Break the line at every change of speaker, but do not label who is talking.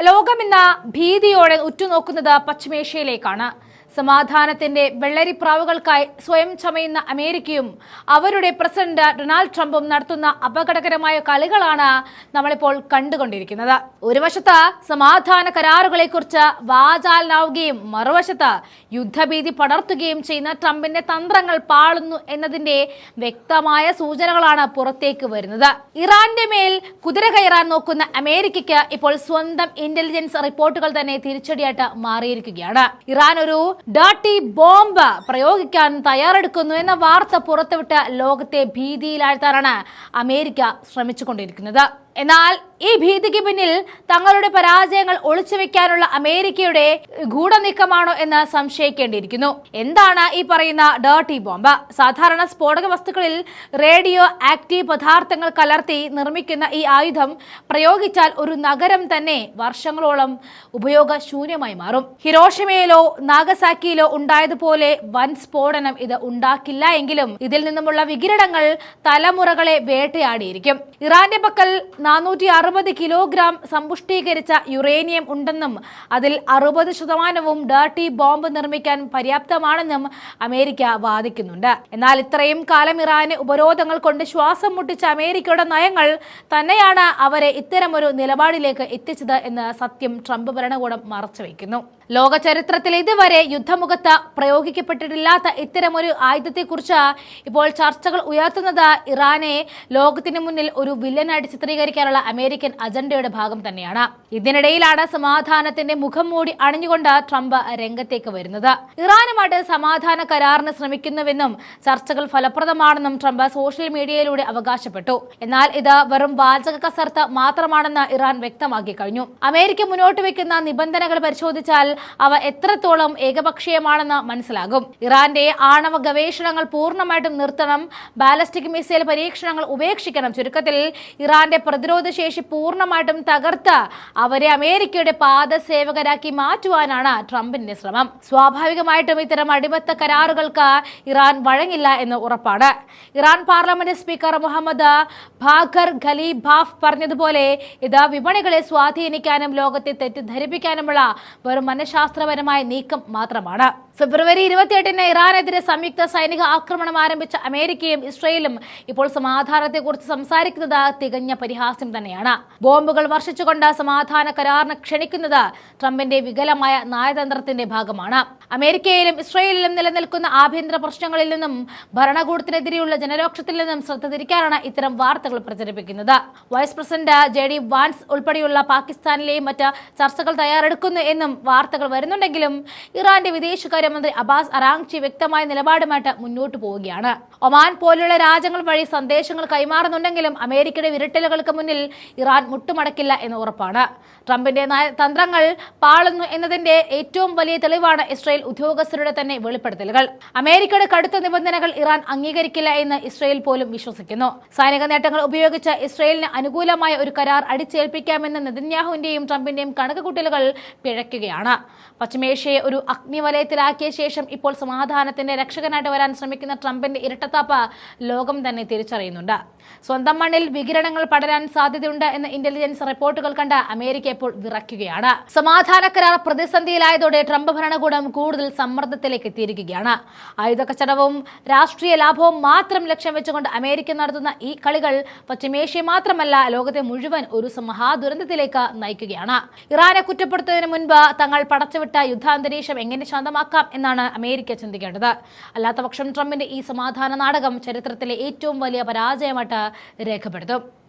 ലോകം ഇന്ന് ഭീതിയോടെ ഉറ്റുനോക്കുന്നത് പശ്ചിമേഷ്യയിലേക്കാണ്. സമാധാനത്തിന്റെ വെള്ളരിപ്രാവുകൾക്കായി സ്വയം ചമയുന്ന അമേരിക്കയും അവരുടെ പ്രസിഡന്റ് ഡൊണാൾഡ് ട്രംപും നടത്തുന്ന അപകടകരമായ കളികളാണ് നമ്മളിപ്പോൾ കണ്ടുകൊണ്ടിരിക്കുന്നത്. ഒരു വശത്ത് സമാധാന കരാറുകളെക്കുറിച്ച് വാചാലനാവുകയും മറുവശത്ത് യുദ്ധഭീതി പടർത്തുകയും ചെയ്യുന്ന ട്രംപിന്റെ തന്ത്രങ്ങൾ പാളുന്നു എന്നതിന്റെ വ്യക്തമായ സൂചനകളാണ് പുറത്തേക്ക് വരുന്നത്. ഇറാന്റെ മേൽ കുതിര കയറാൻ നോക്കുന്ന അമേരിക്കയ്ക്ക് ഇപ്പോൾ സ്വന്തം ഇന്റലിജൻസ് റിപ്പോർട്ടുകൾ തന്നെ തിരിച്ചടിയായിട്ട് മാറിയിരിക്കുകയാണ്. ഇറാൻ ഒരു ഡർട്ടി ബോംബ് പ്രയോഗിക്കാൻ തയ്യാറെടുക്കുന്നു എന്ന വാർത്ത പുറത്തുവിട്ട് ലോകത്തെ ഭീതിയിലാഴ്ത്താനാണ് അമേരിക്ക ശ്രമിച്ചുകൊണ്ടിരിക്കുന്നത്. എന്നാൽ ഈ ഭീതിക്ക് പിന്നിൽ തങ്ങളുടെ പരാജയങ്ങൾ ഒളിച്ചുവെക്കാനുള്ള അമേരിക്കയുടെ ഗൂഢനീക്കമാണോ എന്ന് സംശയിക്കേണ്ടിയിരിക്കുന്നു. എന്താണ് ഈ പറയുന്ന ഡർട്ടി ബോംബ്? സാധാരണ സ്ഫോടക വസ്തുക്കളിൽ റേഡിയോ ആക്റ്റീവ് പദാർത്ഥങ്ങൾ കലർത്തി നിർമ്മിക്കുന്ന ഈ ആയുധം പ്രയോഗിച്ചാൽ ഒരു നഗരം തന്നെ വർഷങ്ങളോളം ഉപയോഗശൂന്യമായി മാറും. ഹിരോഷിമയിലോ നാഗസാക്കിയിലോ ഉണ്ടായതുപോലെ വൻ സ്ഫോടനം ഇത് ഉണ്ടാക്കില്ല എങ്കിലും ഇതിൽ നിന്നുമുള്ള വികിരണങ്ങൾ തലമുറകളെ വേട്ടയാടിയിരിക്കും. ഇറാന്റെ പക്കൽ 460 കിലോഗ്രാം സമ്പുഷ്ടീകരിച്ച യുറേനിയം ഉണ്ടെന്നും അതിൽ 60% ഡർട്ടി ബോംബ് നിർമ്മിക്കാൻ പര്യാപ്തമാണെന്നും അമേരിക്ക വാദിക്കുന്നുണ്ട്. എന്നാൽ ഇത്രയും കാലം ഇറാന് ഉപരോധങ്ങൾ കൊണ്ട് ശ്വാസം മുട്ടിച്ച അമേരിക്കയുടെ നയങ്ങൾ തന്നെയാണ് അവരെ ഇത്തരമൊരു നിലപാടിലേക്ക് എത്തിച്ചത് എന്ന സത്യം ട്രംപ് ഭരണകൂടം മറച്ചുവെക്കുന്നു. ലോക ചരിത്രത്തിൽ ഇതുവരെ യുദ്ധമുഖത്ത് പ്രയോഗിക്കപ്പെട്ടിട്ടില്ലാത്ത ഇത്തരമൊരു ആയുധത്തെക്കുറിച്ച് ഇപ്പോൾ ചർച്ചകൾ ഉയർത്തുന്നത് ഇറാനെ ലോകത്തിന് മുന്നിൽ ഒരു വില്ലനായിട്ട് ചിത്രീകരിക്കാനുള്ള അമേരിക്കൻ അജണ്ടയുടെ ഭാഗം തന്നെയാണ്. ഇതിനിടയിലാണ് സമാധാനത്തിന്റെ മുഖം മൂടി അണിഞ്ഞുകൊണ്ട് ട്രംപ് രംഗത്തേക്ക് വരുന്നത്. ഇറാനുമായിട്ട് സമാധാന കരാറിന് ശ്രമിക്കുന്നുവെന്നും ചർച്ചകൾ ഫലപ്രദമാണെന്നും ട്രംപ് സോഷ്യൽ മീഡിയയിലൂടെ അവകാശപ്പെട്ടു. എന്നാൽ ഇത് വെറും വാചക കസർത്ത് മാത്രമാണെന്ന് ഇറാൻ വ്യക്തമാക്കി കഴിഞ്ഞു. അമേരിക്ക മുന്നോട്ട് വെക്കുന്ന നിബന്ധനകൾ പരിശോധിച്ചാൽ അവ എത്രത്തോളം ഏകപക്ഷീയമാണെന്ന് മനസ്സിലാകും. ഇറാന്റെ ആണവ ഗവേഷണങ്ങൾ പൂർണ്ണമായിട്ടും നിർത്തണം, ബാലിസ്റ്റിക് മിസൈൽ പരീക്ഷണങ്ങൾ ഉപേക്ഷിക്കണം, ചുരുക്കത്തിൽ ഇറാന്റെ പ്രതിരോധ ശേഷി പൂർണ്ണമായിട്ടും തകർത്ത് അവരെ അമേരിക്കയുടെ പാദസേവകരാക്കി മാറ്റുവാനാണ് ട്രംപിന്റെ ശ്രമം. സ്വാഭാവികമായിട്ടും ഇത്തരം അടിമത്ത കരാറുകൾക്ക് ഇറാൻ വഴങ്ങില്ല എന്ന് ഉറപ്പാണ്. Iran parliament speaker Mohammad Bagher Ghalibaf പറഞ്ഞതുപോലെ ഇത് വിപണികളെ സ്വാധീനിക്കാനും ലോകത്തെ തെറ്റിദ്ധരിപ്പിക്കാനുമുള്ള വെറും മനഃശാസ്ത്രപരമായ നീക്കം മാത്രമാണ്. ഫെബ്രുവരി 28-ന് ഇറാനെതിരെ സംയുക്ത സൈനിക ആക്രമണം ആരംഭിച്ച അമേരിക്കയും ഇസ്രയേലും ഇപ്പോൾ സമാധാനത്തെക്കുറിച്ച് സംസാരിക്കുന്നത് തികഞ്ഞ പരിഹാസ്യം തന്നെയാണ്. ബോംബുകൾ വർഷിച്ചുകൊണ്ട് സമാധാന കരാറിന് ക്ഷണിക്കുന്നത് ട്രംപിന്റെ വികലമായ നയതന്ത്രത്തിന്റെ ഭാഗമാണ്. അമേരിക്കയിലും ഇസ്രയേലിലും നിലനിൽക്കുന്ന ആഭ്യന്തര പ്രശ്നങ്ങളിൽ നിന്നും ഭരണകൂടത്തിനെതിരെയുള്ള ജനരോക്ഷത്തിൽ നിന്നും ശ്രദ്ധ തിരിക്കാനാണ് ഇത്തരം വാർത്തകൾ പ്രചരിപ്പിക്കുന്നത്. വൈസ് പ്രസിഡന്റ് JD വാൻസ് ഉൾപ്പെടെയുള്ള പാകിസ്ഥാനിലെയും മറ്റ് ചർച്ചകൾ തയ്യാറെടുക്കുന്നു എന്നും വാർത്തകൾ വരുന്നുണ്ടെങ്കിലും ഇറാന്റെ വിദേശകാര്യമന്ത്രി അബ്ബാസ് അറാങ്ചി വ്യക്തമായ നിലപാടുമായിട്ട് മുന്നോട്ട് പോവുകയാണ്. ഒമാൻ പോലുള്ള രാജ്യങ്ങൾ വഴി സന്ദേശങ്ങൾ കൈമാറുന്നുണ്ടെങ്കിലും അമേരിക്കയുടെ വിരട്ടലുകൾക്ക് മുന്നിൽ ഇറാൻ മുട്ടുമടക്കില്ല എന്ന് ഉറപ്പാണ്. ട്രംപിന്റെ തന്ത്രങ്ങൾ പാളുന്നു എന്നതിന്റെ ഏറ്റവും വലിയ തെളിവാണ് ഇസ്രയേൽ ഉദ്യോഗസ്ഥരുടെ തന്നെ വെളിപ്പെടുത്തലുകൾ. അമേരിക്കയുടെ കടുത്ത നിബന്ധനകൾ ഇറാൻ അംഗീകരിക്കില്ല എന്ന് ഇസ്രയേൽ പോലും വിശ്വസിക്കുന്നു. സൈനിക നേട്ടങ്ങൾ ഉപയോഗിച്ച് ഇസ്രയേലിന് അനുകൂലമായ ഒരു കരാർ അടിച്ചേൽപ്പിക്കാമെന്ന നെതന്യാഹുവിന്റെയും ട്രംപിന്റെയും കണക്കുകൂട്ടലുകൾ പിഴയ്ക്കുകയാണ്. പശ്ചിമേഷ്യയെ ഒരു അഗ്നിവലയത്തിലാക്കിയ ശേഷം ഇപ്പോൾ സമാധാനത്തിന്റെ രക്ഷകനായിട്ട് വരാൻ ശ്രമിക്കുന്ന ട്രംപിന്റെ ഇരട്ടത്താപ്പ് ലോകം തന്നെ തിരിച്ചറിയുന്നുണ്ട്. സ്വന്തം മണ്ണിൽ വികിരണങ്ങൾ പടരാൻ സാധ്യതയുണ്ട് എന്ന ഇന്റലിജൻസ് റിപ്പോർട്ടുകൾ കണ്ട് അമേരിക്ക ഇപ്പോൾ വിറയ്ക്കുകയാണ്. സമാധാന കരാർ പ്രതിസന്ധിയിലായതോടെ ട്രംപ് ഭരണകൂടം കൂടുതൽ സമ്മർദ്ദത്തിലേക്ക് എത്തിയിരിക്കുകയാണ്. ആയുധ കച്ചവടവും രാഷ്ട്രീയ ലാഭവും മാത്രം ലക്ഷ്യം വെച്ചുകൊണ്ട് അമേരിക്ക നടത്തുന്ന ഈ കളികൾ പശ്ചിമേഷ്യ മാത്രമല്ല ലോകത്തെ മുഴുവൻ ഒരു മഹാദുരന്തത്തിലേക്ക് നയിക്കുകയാണ്. ഇറാനെ കുറ്റപ്പെടുത്തുന്നതിന് മുൻപ് തങ്ങൾ പടച്ചുവിട്ട യുദ്ധാന്തരീക്ഷം എങ്ങനെ ശാന്തമാക്കാം എന്നാണ് അമേരിക്ക ചിന്തിക്കേണ്ടത്. അല്ലാത്തപക്ഷം ട്രംപിന്റെ ഈ സമാധാന നാടകം ചരിത്രത്തിലെ ഏറ്റവും വലിയ പരാജയമായിട്ട് രേഖപ്പെടുത്തും.